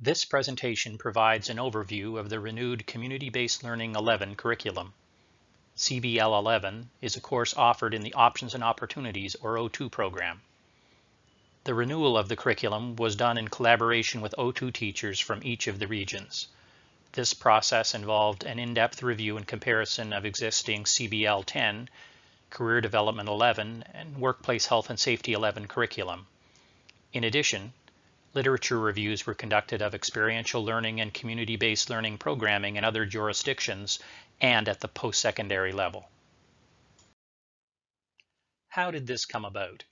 This presentation provides an overview of the renewed Community-Based Learning 11 curriculum. CBL 11 is a course offered in the Options and Opportunities, or O2 program. The renewal of the curriculum was done in collaboration with O2 teachers from each of the regions. This process involved an in-depth review and comparison of existing CBL 10, Career Development 11, and Workplace Health and Safety 11 curriculum. In addition, literature reviews were conducted of experiential learning and community-based learning programming in other jurisdictions and at the post-secondary level. How did this come about?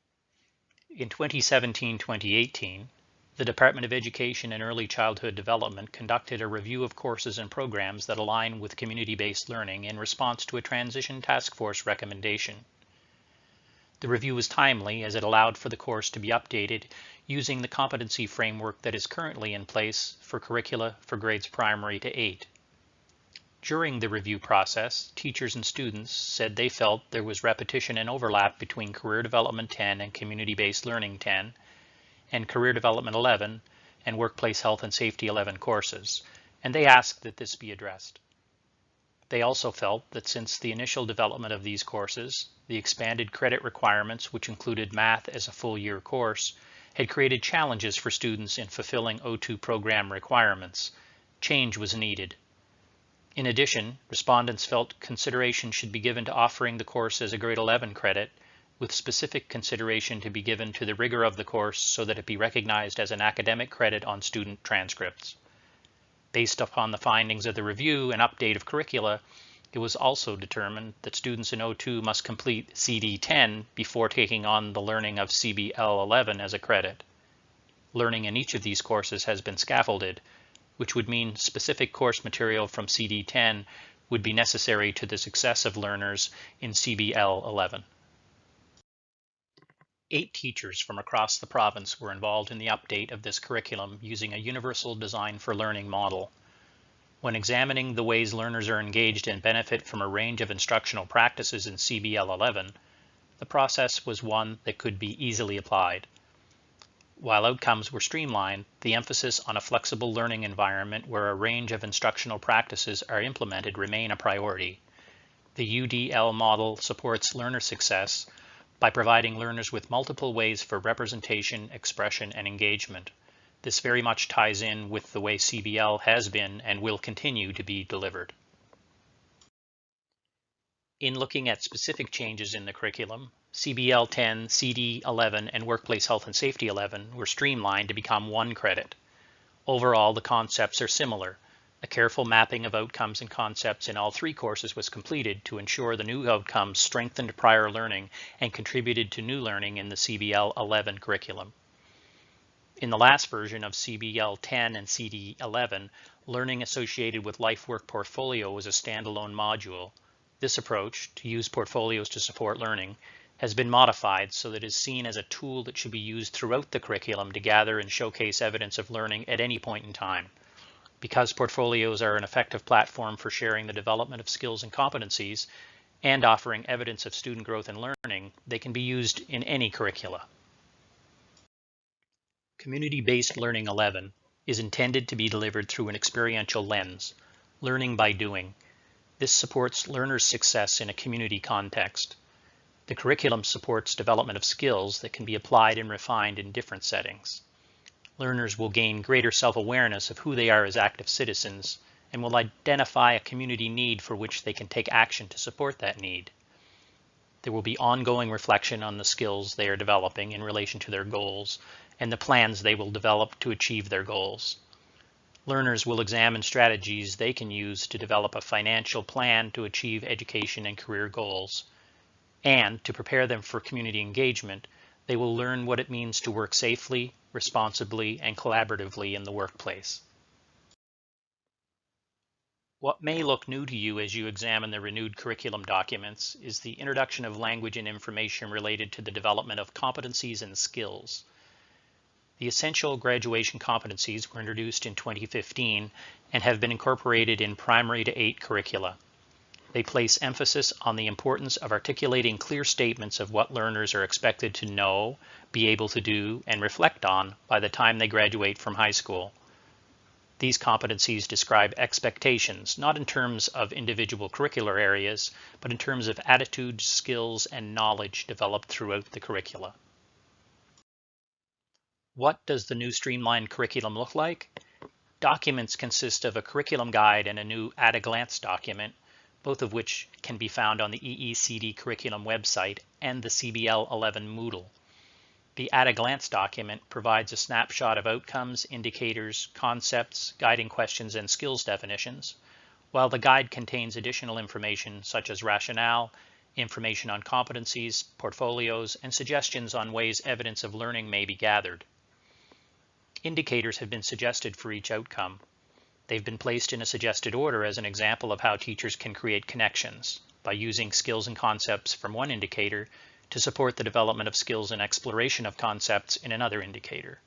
In 2017-2018, the Department of Education and Early Childhood Development conducted a review of courses and programs that align with community-based learning in response to a Transition Task Force recommendation. The review was timely as it allowed for the course to be updated using the competency framework that is currently in place for curricula for grades primary to 8. During the review process, teachers and students said they felt there was repetition and overlap between Career Development 10 and Community-Based Learning 10, and Career Development 11 and Workplace Health and Safety 11 courses, and they asked that this be addressed. They also felt that since the initial development of these courses, the expanded credit requirements, which included math as a full-year course, had created challenges for students in fulfilling O2 program requirements. Change was needed. In addition, respondents felt consideration should be given to offering the course as a grade 11 credit, with specific consideration to be given to the rigor of the course so that it be recognized as an academic credit on student transcripts. Based upon the findings of the review and update of curricula, it was also determined that students in O2 must complete CD 10 before taking on the learning of CBL 11 as a credit. Learning in each of these courses has been scaffolded, which would mean specific course material from CD 10 would be necessary to the success of learners in CBL 11. 8 teachers from across the province were involved in the update of this curriculum using a universal design for learning model. When examining the ways learners are engaged and benefit from a range of instructional practices in CBL 11, the process was one that could be easily applied. While outcomes were streamlined, the emphasis on a flexible learning environment where a range of instructional practices are implemented remain a priority. The UDL model supports learner success by providing learners with multiple ways for representation, expression, and engagement. This very much ties in with the way CBL has been and will continue to be delivered. In looking at specific changes in the curriculum, CBL 10, CD 11, and Workplace Health and Safety 11 were streamlined to become one credit. Overall, the concepts are similar. A careful mapping of outcomes and concepts in all 3 courses was completed to ensure the new outcomes strengthened prior learning and contributed to new learning in the CBL 11 curriculum. In the last version of CBL 10 and CD 11, learning associated with life work portfolio was a standalone module. This approach, to use portfolios to support learning, has been modified so that it is seen as a tool that should be used throughout the curriculum to gather and showcase evidence of learning at any point in time. Because portfolios are an effective platform for sharing the development of skills and competencies and offering evidence of student growth and learning, they can be used in any curricula. Community-Based Learning 11 is intended to be delivered through an experiential lens, learning by doing. This supports learners' success in a community context. The curriculum supports development of skills that can be applied and refined in different settings. Learners will gain greater self-awareness of who they are as active citizens and will identify a community need for which they can take action to support that need. There will be ongoing reflection on the skills they are developing in relation to their goals and the plans they will develop to achieve their goals. Learners will examine strategies they can use to develop a financial plan to achieve education and career goals. And to prepare them for community engagement, they will learn what it means to work safely, responsibly, and collaboratively in the workplace. What may look new to you as you examine the renewed curriculum documents is the introduction of language and information related to the development of competencies and skills. The essential graduation competencies were introduced in 2015 and have been incorporated in primary to 8 curricula. They place emphasis on the importance of articulating clear statements of what learners are expected to know, be able to do, and reflect on by the time they graduate from high school. These competencies describe expectations, not in terms of individual curricular areas, but in terms of attitudes, skills, and knowledge developed throughout the curricula. What does the new streamlined curriculum look like? Documents consist of a curriculum guide and a new at-a-glance document, both of which can be found on the EECD curriculum website and the CBL 11 Moodle. The at-a-glance document provides a snapshot of outcomes, indicators, concepts, guiding questions, and skills definitions, while the guide contains additional information such as rationale, information on competencies, portfolios, and suggestions on ways evidence of learning may be gathered. Indicators have been suggested for each outcome. They've been placed in a suggested order as an example of how teachers can create connections by using skills and concepts from one indicator to support the development of skills and exploration of concepts in another indicator.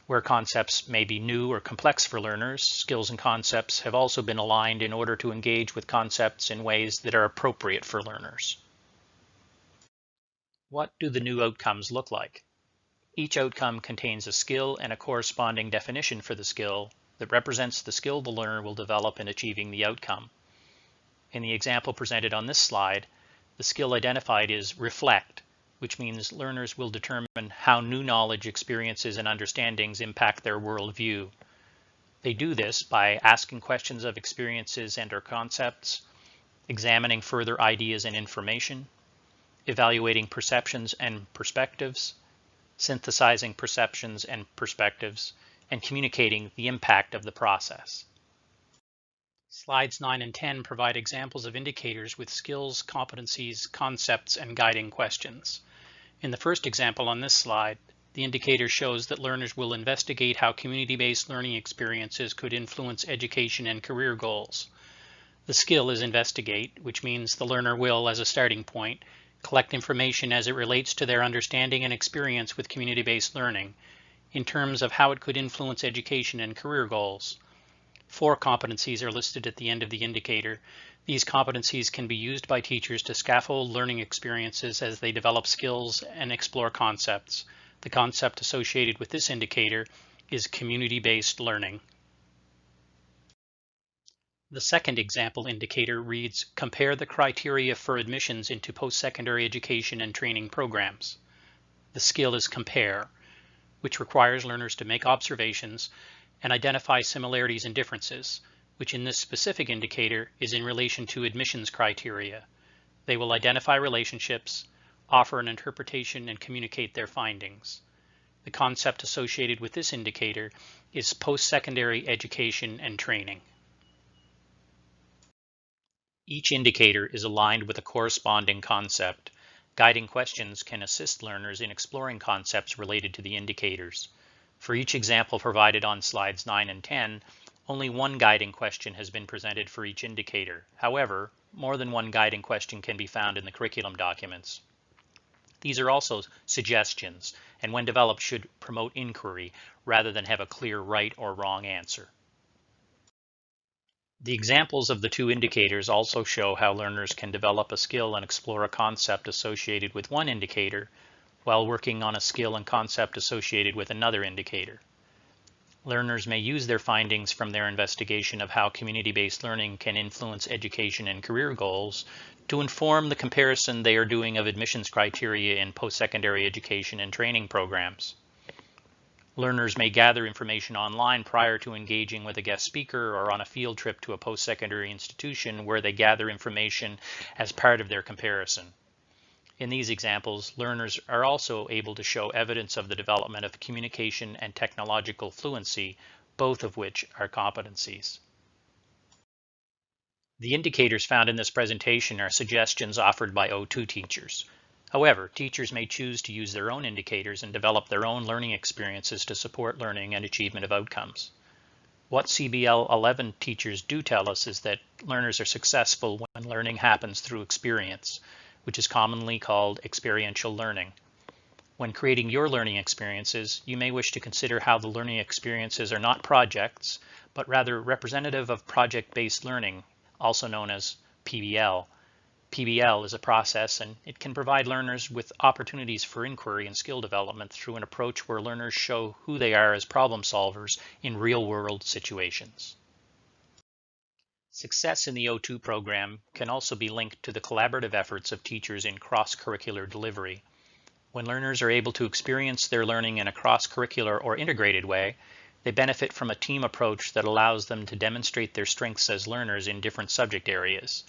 Where concepts may be new or complex for learners, skills and concepts have also been aligned in order to engage with concepts in ways that are appropriate for learners. What do the new outcomes look like? Each outcome contains a skill and a corresponding definition for the skill that represents the skill the learner will develop in achieving the outcome. In the example presented on this slide, the skill identified is reflect, which means learners will determine how new knowledge, experiences, and understandings impact their worldview. They do this by asking questions of experiences and/or concepts, examining further ideas and information, evaluating perceptions and perspectives, synthesizing perceptions and perspectives, and communicating the impact of the process. Slides 9 and 10 provide examples of indicators with skills, competencies, concepts, and guiding questions. In the first example on this slide, the indicator shows that learners will investigate how community-based learning experiences could influence education and career goals. The skill is investigate, which means the learner will, as a starting point, collect information as it relates to their understanding and experience with community-based learning in terms of how it could influence education and career goals. 4 competencies are listed at the end of the indicator. These competencies can be used by teachers to scaffold learning experiences as they develop skills and explore concepts. The concept associated with this indicator is community-based learning. The second example indicator reads, compare the criteria for admissions into post-secondary education and training programs. The skill is compare, which requires learners to make observations and identify similarities and differences, which in this specific indicator is in relation to admissions criteria. They will identify relationships, offer an interpretation, and communicate their findings. The concept associated with this indicator is post-secondary education and training. Each indicator is aligned with a corresponding concept. Guiding questions can assist learners in exploring concepts related to the indicators. For each example provided on slides 9 and 10, only one guiding question has been presented for each indicator. However, more than one guiding question can be found in the curriculum documents. These are also suggestions, and when developed should promote inquiry rather than have a clear right or wrong answer. The examples of the 2 indicators also show how learners can develop a skill and explore a concept associated with one indicator while working on a skill and concept associated with another indicator. Learners may use their findings from their investigation of how community-based learning can influence education and career goals to inform the comparison they are doing of admissions criteria in post-secondary education and training programs. Learners may gather information online prior to engaging with a guest speaker or on a field trip to a post-secondary institution where they gather information as part of their comparison. In these examples, learners are also able to show evidence of the development of communication and technological fluency, both of which are competencies. The indicators found in this presentation are suggestions offered by O2 teachers. However, teachers may choose to use their own indicators and develop their own learning experiences to support learning and achievement of outcomes. What CBL 11 teachers do tell us is that learners are successful when learning happens through experience, which is commonly called experiential learning. When creating your learning experiences, you may wish to consider how the learning experiences are not projects, but rather representative of project-based learning, also known as PBL. PBL is a process, and it can provide learners with opportunities for inquiry and skill development through an approach where learners show who they are as problem solvers in real-world situations. Success in the O2 program can also be linked to the collaborative efforts of teachers in cross-curricular delivery. When learners are able to experience their learning in a cross-curricular or integrated way, they benefit from a team approach that allows them to demonstrate their strengths as learners in different subject areas.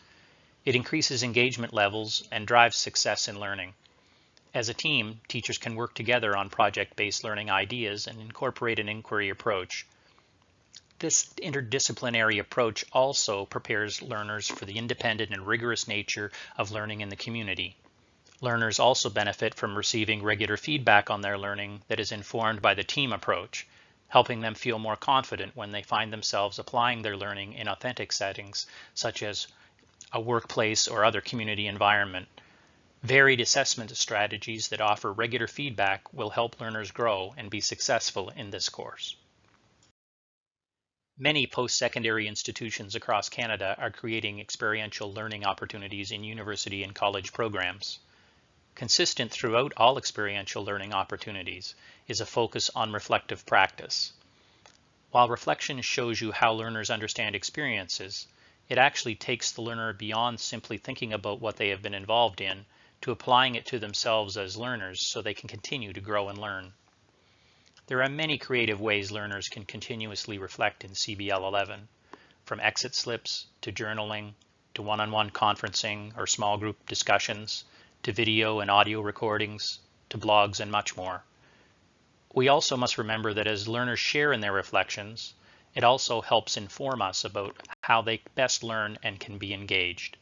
It increases engagement levels and drives success in learning. As a team, teachers can work together on project-based learning ideas and incorporate an inquiry approach. This interdisciplinary approach also prepares learners for the independent and rigorous nature of learning in the community. Learners also benefit from receiving regular feedback on their learning that is informed by the team approach, helping them feel more confident when they find themselves applying their learning in authentic settings, such as a workplace or other community environment. Varied assessment strategies that offer regular feedback will help learners grow and be successful in this course. Many post-secondary institutions across Canada are creating experiential learning opportunities in university and college programs. Consistent throughout all experiential learning opportunities is a focus on reflective practice. While reflection shows you how learners understand experiences, it actually takes the learner beyond simply thinking about what they have been involved in to applying it to themselves as learners so they can continue to grow and learn. There are many creative ways learners can continuously reflect in CBL 11, from exit slips to journaling to one-on-one conferencing or small group discussions to video and audio recordings to blogs and much more. We also must remember that as learners share in their reflections, it also helps inform us about how they best learn and can be engaged.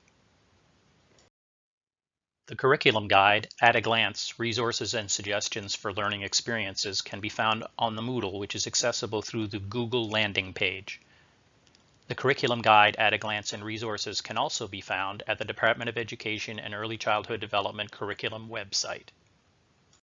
The curriculum guide, At a Glance, Resources and Suggestions for Learning Experiences can be found on the Moodle, which is accessible through the Google landing page. The curriculum guide, At a Glance, and resources can also be found at the Department of Education and Early Childhood Development curriculum website.